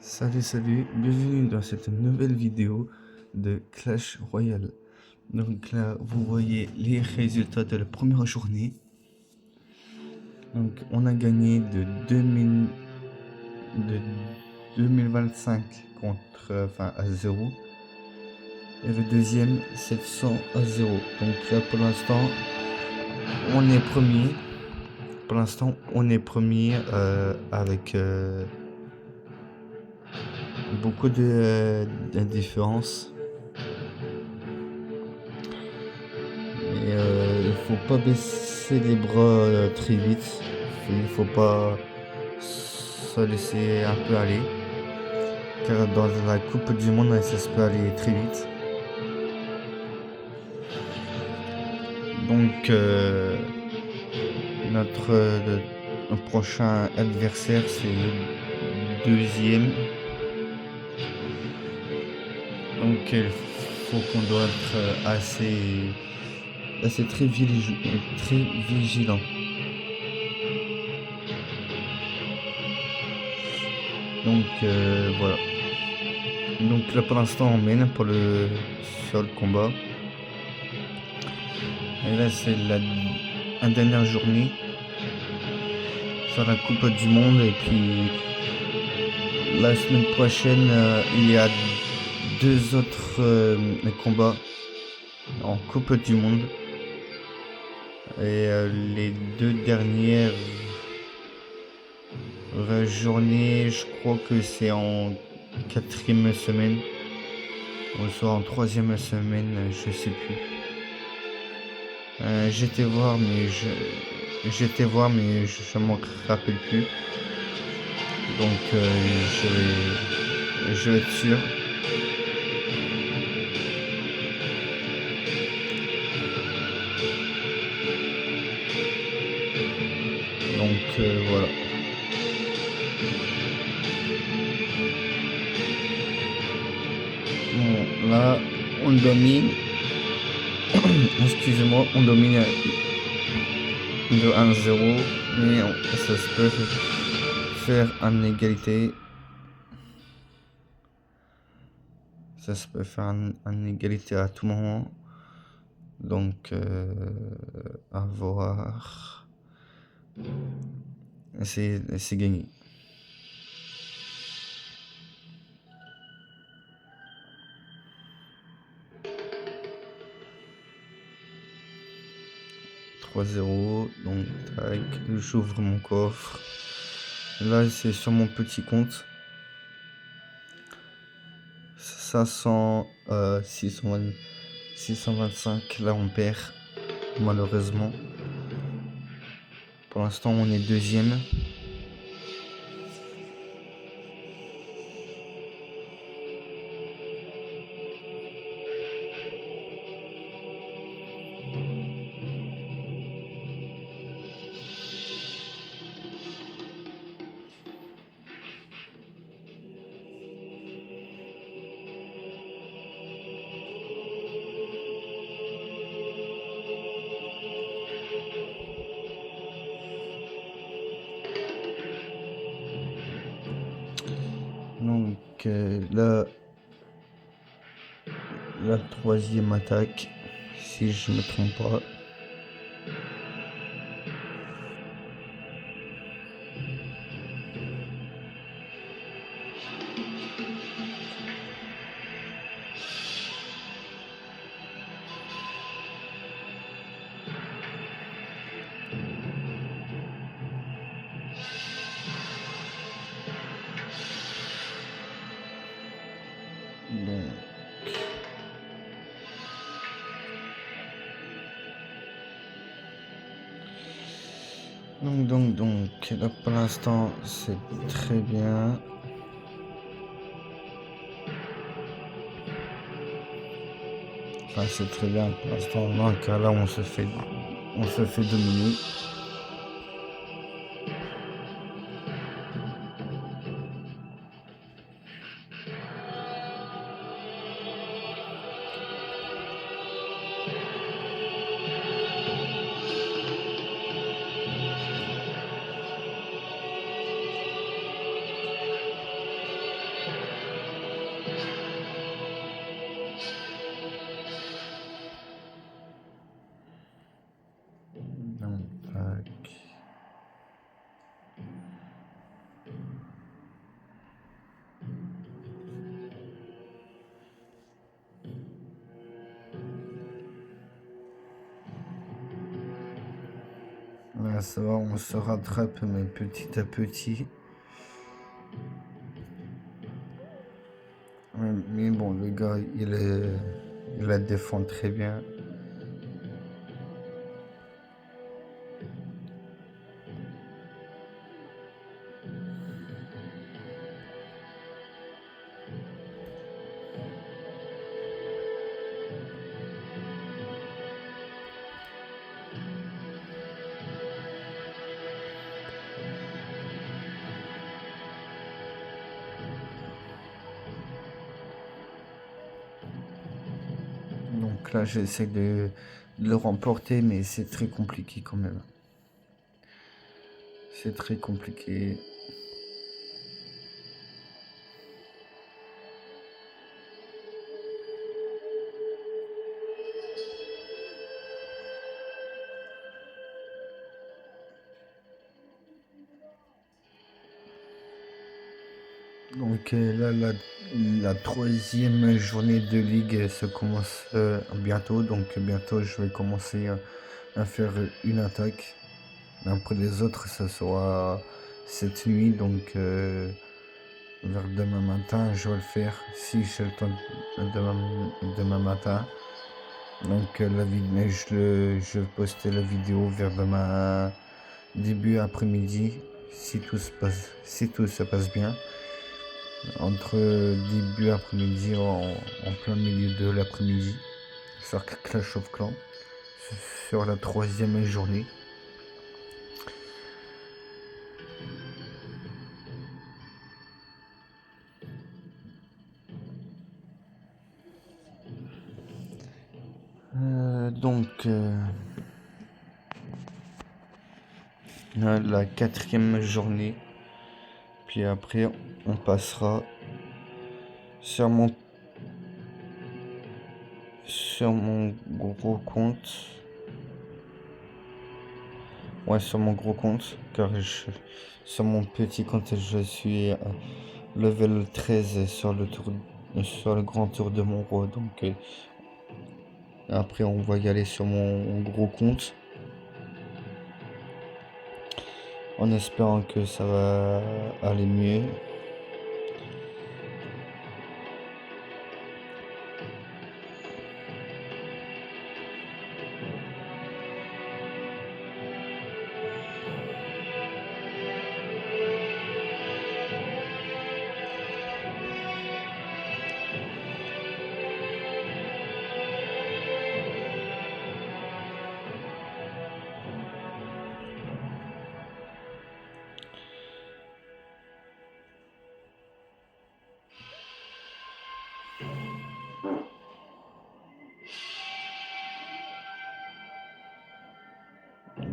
Salut, bienvenue dans cette nouvelle vidéo de Clash Royale. Donc là, vous voyez les résultats de la première journée. Donc on a gagné de 2025 contre, à 0. Et le deuxième 700 à 0. Donc là pour l'instant, on est premier. Pour l'instant, on est premier avec beaucoup d'indifférence. Mais il faut pas baisser les bras très vite. Il faut pas se laisser un peu aller. Car dans la Coupe du Monde, ça se peut aller très vite. Donc notre prochain adversaire, c'est le deuxième. Donc il faut qu'on doit être assez très vigilant. Donc voilà. Donc là pour l'instant on mène sur le combat. Et là c'est la dernière journée sur la Coupe du Monde. Et puis la semaine prochaine il y a 2 autres combats en Coupe du Monde. Et les 2 dernières journées, je crois que c'est en 4e semaine ou soit en 3e semaine, je sais plus. J'étais voir mais je m'en rappelle plus. Donc je vais être sûr. Donc voilà. Bon, là on domine. Excusez-moi, on domine de 1-0, mais ça se peut faire en égalité. Ça se peut faire en égalité à tout moment. Donc à voir. C'est gagné. « 3-0, donc tac, j'ouvre mon coffre. Là c'est sur mon petit compte. 625, là on perd malheureusement. Pour l'instant on est deuxième. Donc là, la 3e attaque, si je me trompe pas. Donc là pour l'instant c'est très bien. Enfin c'est très bien pour l'instant, donc là on se fait dominer. Ouais, ça va, on se rattrape, mais petit à petit. Ouais, mais bon, le gars, il la défend très bien. Donc là, j'essaie de le remporter, mais c'est très compliqué quand même. C'est très compliqué. Donc là, la troisième journée de ligue se commence bientôt. Donc bientôt, je vais commencer à faire une attaque. Après les autres, ça sera cette nuit. Donc vers demain matin, je vais le faire si j'ai le temps demain matin. Donc je vais poster la vidéo vers demain début après-midi si tout se passe bien. Entre début après-midi en plein milieu de l'après-midi sur Clash of Clans sur la troisième journée. La quatrième journée, puis après on passera sur mon gros compte. Ouais, sur mon gros compte, car sur mon petit compte, je suis level 13 sur le grand tour de mon roi. Donc après, on va y aller sur mon gros compte, en espérant que ça va aller mieux.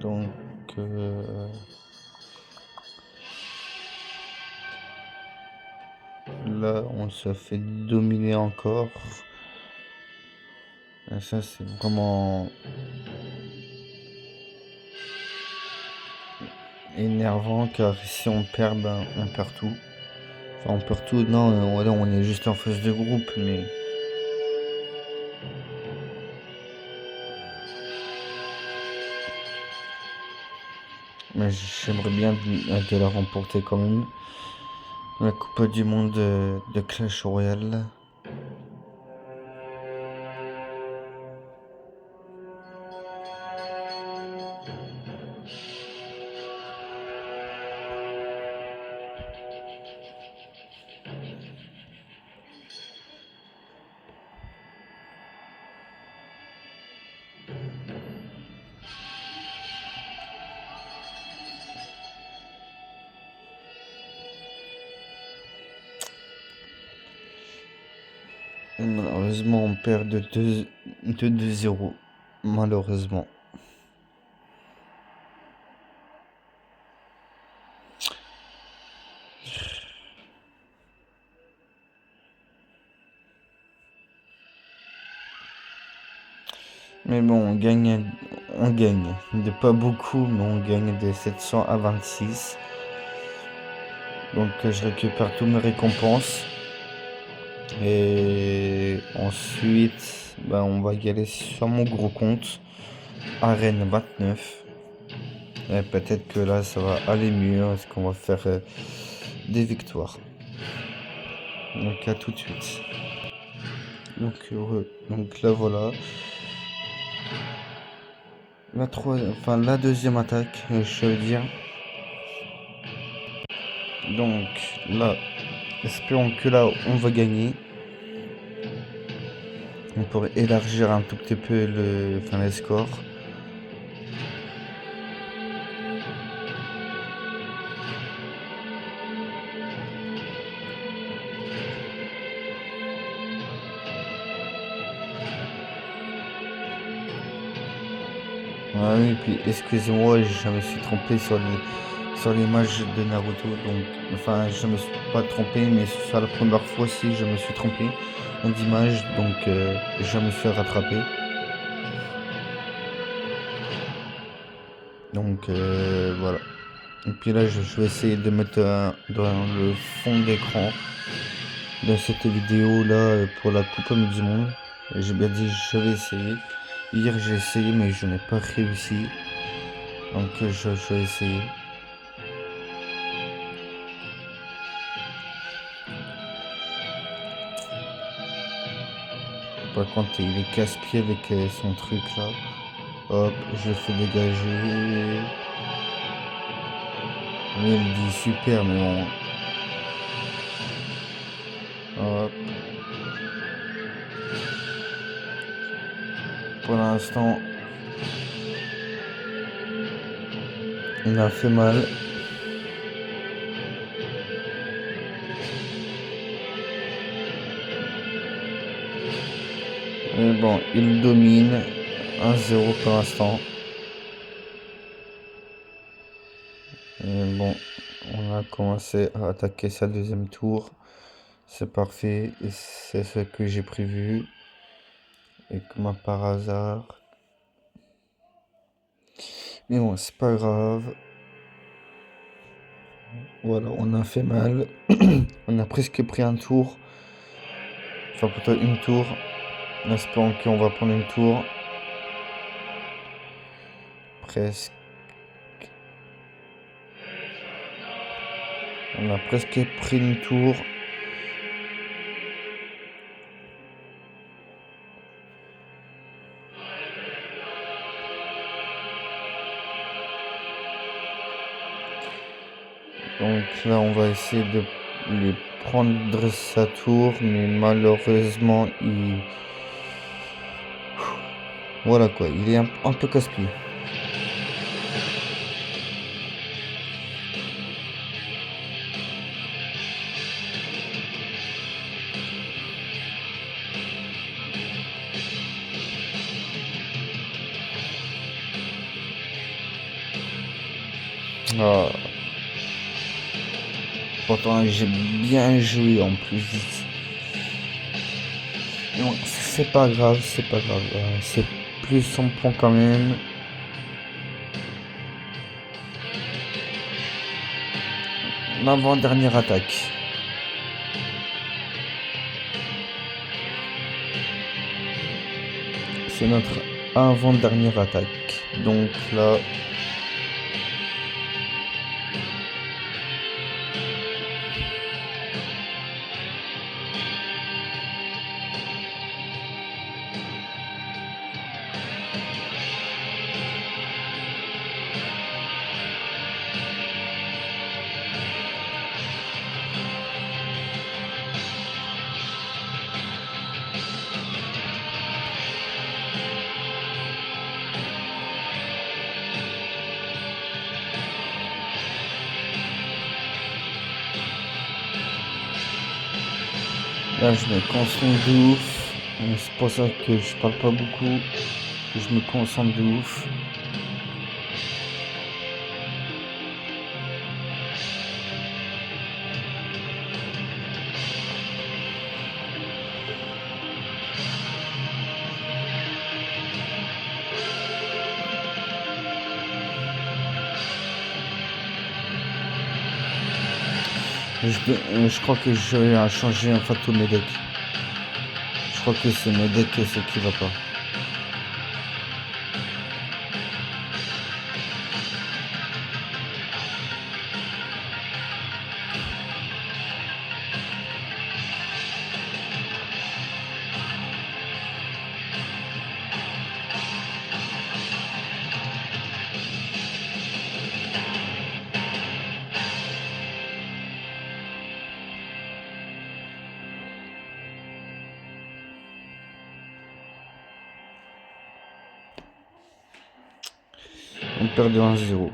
Donc là, on se fait dominer encore. Et ça, c'est vraiment énervant, car si on perd, ben, on perd tout. Enfin, on perd tout. Non, on est juste en phase de groupe, mais j'aimerais bien de la remporter quand même. La Coupe du Monde de Clash Royale. Et malheureusement, on perd de 2-0. Malheureusement. Mais bon, on gagne. De pas beaucoup, mais on gagne de 700 à 26. Donc je récupère toutes mes récompenses. Et ensuite, ben, on va y aller sur mon gros compte. Arène 29. Et peut-être que là, ça va aller mieux, parce qu'on va faire des victoires. Donc à tout de suite. Donc là, voilà. La deuxième attaque, je veux dire. Donc là, espérons que là, on va gagner. On pourrait élargir un tout petit peu les scores. Ah oui, puis excusez-moi, je me suis trompé sur l'image de Naruto. Donc, enfin, je me suis pas trompé, mais c'est la première fois aussi je me suis trompé d'image. Donc, je me suis rattrapé. Donc, voilà. Et puis là, je vais essayer de mettre dans le fond d'écran de cette vidéo là pour la Coupe du Monde. J'ai bien dit, je vais essayer. Hier, j'ai essayé, mais je n'ai pas réussi. Donc, je vais essayer. Par contre, il est casse-pied avec son truc là. Hop, je le fais dégager. Lui, il dit super, mais bon. Hop. Pour l'instant, il a fait mal. Mais bon, il domine. 1-0 pour l'instant. Et bon, on a commencé à attaquer sa deuxième tour. C'est parfait. Et c'est ce que j'ai prévu. Et comme par hasard. Mais bon, c'est pas grave. Voilà, on a fait mal. On a presque pris un tour. Enfin, plutôt une tour. Espérons qu'on va prendre une tour. Presque. On a presque pris une tour. Donc là, on va essayer de lui prendre sa tour, mais malheureusement, voilà quoi, il est un peu casse-pied. Ah. Pourtant, j'ai bien joué en plus. Non, c'est pas grave, c'est pas grave. C'est plus son point quand même. L'avant-dernière attaque. C'est notre avant-dernière attaque. Donc là... Là, je me concentre de ouf. C'est pour ça que je parle pas beaucoup. Je me concentre de ouf. Je crois que je vais changer en fait tous mes decks. Je crois que c'est mes decks ce qui va pas. On perd de 1-0.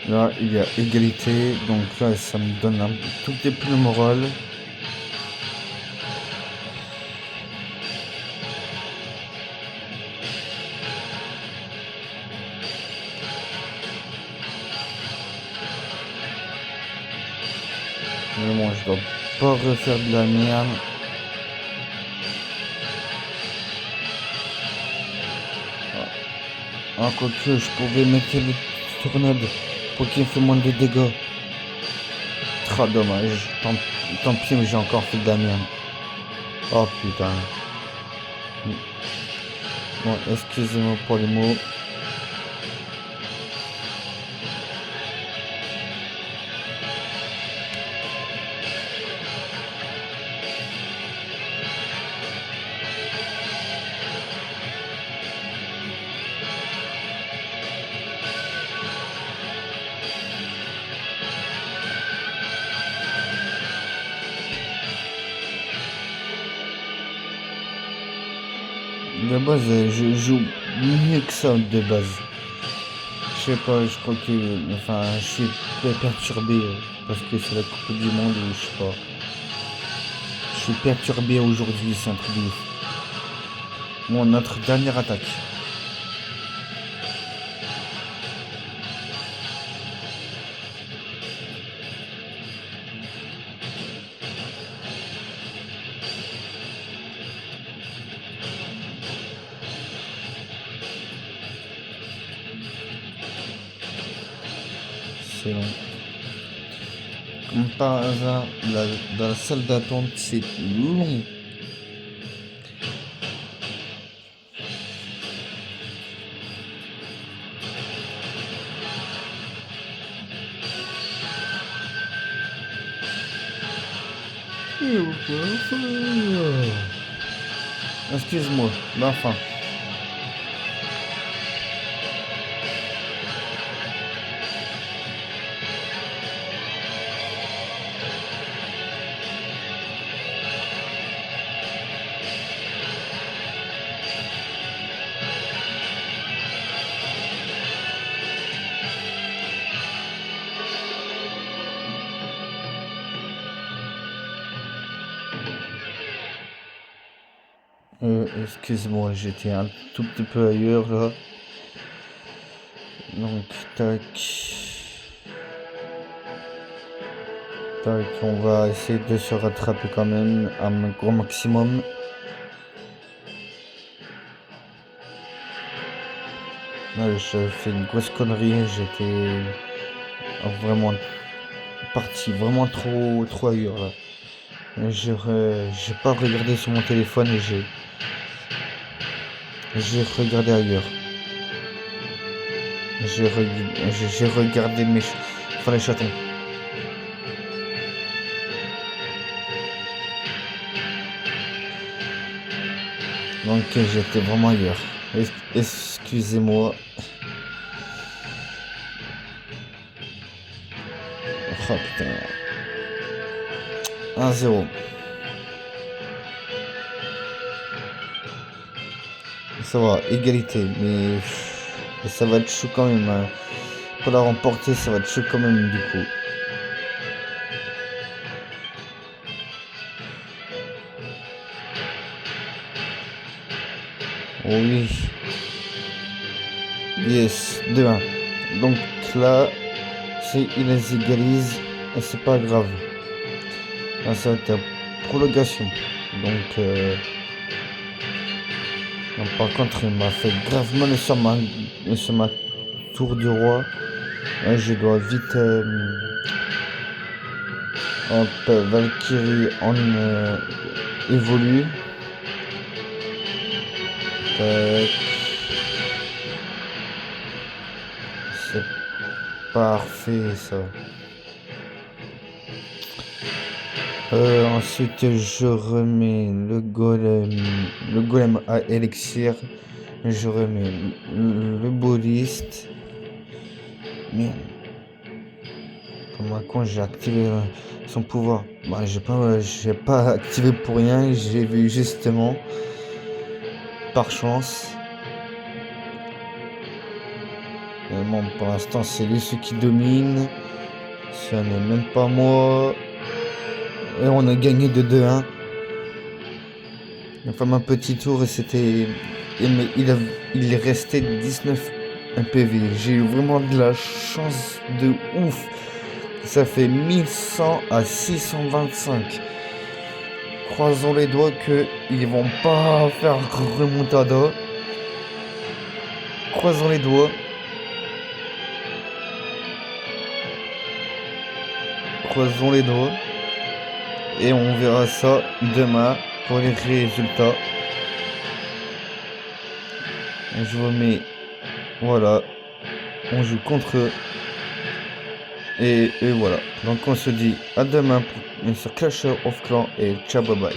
Là, il y a égalité, donc là, ça me donne un tout petit peu le moral. Mais bon, je dois pas refaire de la merde. Ah, quoique, je pouvais mettre le tornade pour qu'il fait moins de dégâts. Trop dommage. Tant pis, mais j'ai encore fait de la merde. Oh putain. Bon, excusez-moi pour les mots. De base, je joue mieux que ça de base. Je sais pas, je crois que... Enfin, je suis perturbé parce que c'est la Coupe du Monde ou je sais pas. Je suis perturbé aujourd'hui, c'est un truc de ouf. Bon, notre dernière attaque. C'est long. Comme par hasard, dans la salle d'attente, c'est long. Excuse-moi, l'enfant. Excuse-moi, j'étais un tout petit peu ailleurs là. Donc, tac. Tac, on va essayer de se rattraper quand même à un gros maximum. Là, je fais une grosse connerie, j'étais vraiment parti vraiment trop ailleurs là. J'ai pas regardé sur mon téléphone et j'ai regardé ailleurs. J'ai regardé les chatons. Donc j'étais vraiment ailleurs. Excusez-moi. Oh putain. 1-0. Ça va, égalité, mais ça va être chaud quand même. Hein. Pour la remporter, ça va être chaud quand même du coup. Oui. Yes, 2-1. Donc là, il les égalise et c'est pas grave. Là, ça va être la prolongation. Donc, non, par contre, il m'a fait grave mal sur ma tour du roi. Là, je dois vite... hop, Valkyrie en évolue. Tac. C'est parfait ça. Ensuite, je remets le golem à élixir. Je remets le boliste. Merde. Comme un con, j'ai activé son pouvoir. Bah, j'ai pas activé pour rien, j'ai vu justement, par chance. Mais bon, pour l'instant, c'est lui celui qui domine. Ce n'est même pas moi. Et on a gagné de 2-1. Enfin, un petit tour et c'était. Mais il est resté 19 PV. J'ai eu vraiment de la chance de ouf. Ça fait 1100 à 625. Croisons les doigts qu'ils vont pas faire remontada. Croisons les doigts. Croisons les doigts. Et on verra ça demain pour les résultats. Je remets. Voilà. On joue contre eux. Et voilà. Donc on se dit à demain sur Clash of Clans et ciao bye bye.